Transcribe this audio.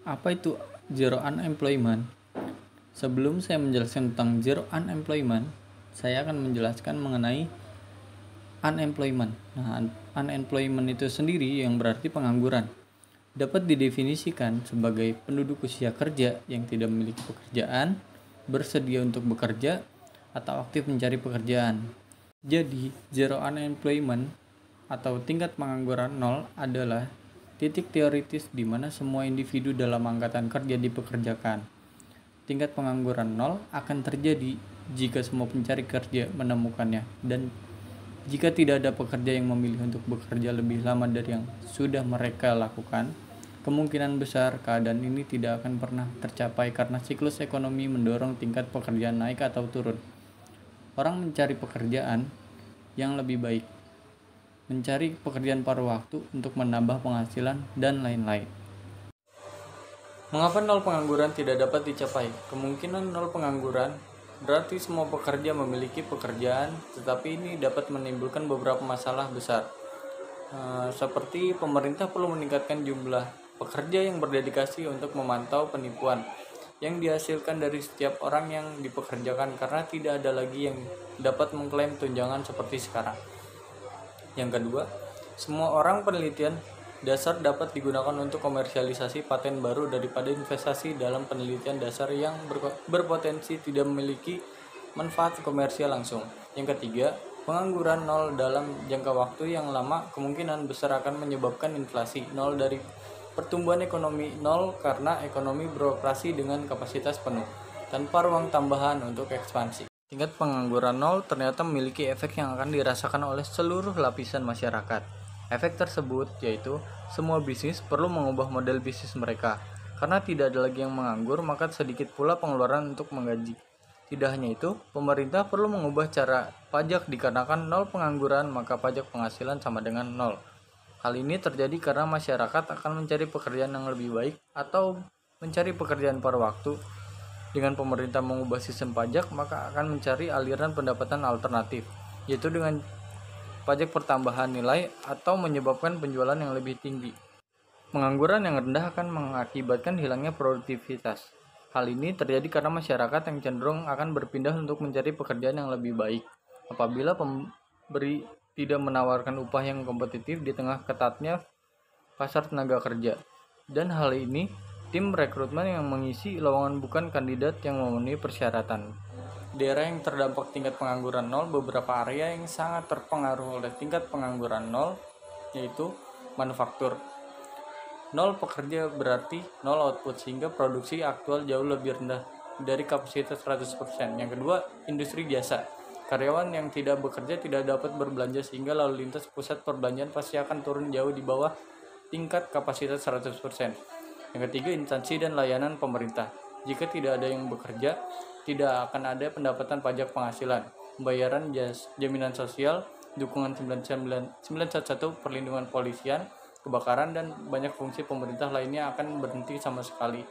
Apa itu zero unemployment? Sebelum saya menjelaskan tentang zero unemployment, saya akan menjelaskan mengenai unemployment. Nah, unemployment itu sendiri yang berarti pengangguran. Dapat didefinisikan sebagai penduduk usia kerja yang tidak memiliki pekerjaan, bersedia untuk bekerja, atau aktif mencari pekerjaan. Jadi, zero unemployment atau tingkat pengangguran nol adalah titik teoritis di mana semua individu dalam angkatan kerja dipekerjakan. Tingkat pengangguran nol akan terjadi jika semua pencari kerja menemukannya, dan jika tidak ada pekerja yang memilih untuk bekerja lebih lama dari yang sudah mereka lakukan, kemungkinan besar keadaan ini tidak akan pernah tercapai karena siklus ekonomi mendorong tingkat pekerjaan naik atau turun. Orang mencari pekerjaan yang lebih baik, mencari pekerjaan paruh waktu untuk menambah penghasilan, dan lain-lain. Mengapa nol pengangguran tidak dapat dicapai? Kemungkinan nol pengangguran berarti semua pekerja memiliki pekerjaan, tetapi ini dapat menimbulkan beberapa masalah besar. Seperti pemerintah perlu meningkatkan jumlah pekerja yang berdedikasi untuk memantau penipuan yang dihasilkan dari setiap orang yang dipekerjakan, karena tidak ada lagi yang dapat mengklaim tunjangan seperti sekarang. Yang kedua, semua orang penelitian dasar dapat digunakan untuk komersialisasi paten baru daripada investasi dalam penelitian dasar yang berpotensi tidak memiliki manfaat komersial langsung. Yang ketiga, pengangguran nol dalam jangka waktu yang lama kemungkinan besar akan menyebabkan inflasi nol dari pertumbuhan ekonomi nol karena ekonomi beroperasi dengan kapasitas penuh tanpa ruang tambahan untuk ekspansi. Tingkat pengangguran nol ternyata memiliki efek yang akan dirasakan oleh seluruh lapisan masyarakat. Efek tersebut yaitu semua bisnis perlu mengubah model bisnis mereka. Karena tidak ada lagi yang menganggur, maka sedikit pula pengeluaran untuk menggaji. Tidak hanya itu, pemerintah perlu mengubah cara pajak dikarenakan nol pengangguran, maka pajak penghasilan sama dengan nol. Hal ini terjadi karena masyarakat akan mencari pekerjaan yang lebih baik atau mencari pekerjaan paruh waktu. Dengan pemerintah mengubah sistem pajak, maka akan mencari aliran pendapatan alternatif, yaitu dengan pajak pertambahan nilai atau menyebabkan penjualan yang lebih tinggi. Pengangguran yang rendah akan mengakibatkan hilangnya produktivitas. Hal ini terjadi karena masyarakat yang cenderung akan berpindah untuk mencari pekerjaan yang lebih baik. Apabila pemberi tidak menawarkan upah yang kompetitif di tengah ketatnya pasar tenaga kerja. Dan hal ini, tim rekrutmen yang mengisi lowongan bukan kandidat yang memenuhi persyaratan. Daerah yang terdampak tingkat pengangguran nol, beberapa area yang sangat terpengaruh oleh tingkat pengangguran nol, yaitu manufaktur. Nol pekerja berarti nol output, sehingga produksi aktual jauh lebih rendah dari kapasitas 100%. Yang kedua, industri jasa. Karyawan yang tidak bekerja tidak dapat berbelanja, sehingga lalu lintas pusat perbelanjaan pasti akan turun jauh di bawah tingkat kapasitas 100%. Yang ketiga, instansi dan layanan pemerintah. Jika tidak ada yang bekerja, tidak akan ada pendapatan pajak penghasilan, pembayaran jaminan sosial, dukungan 911, perlindungan polisian, kebakaran, dan banyak fungsi pemerintah lainnya akan berhenti sama sekali.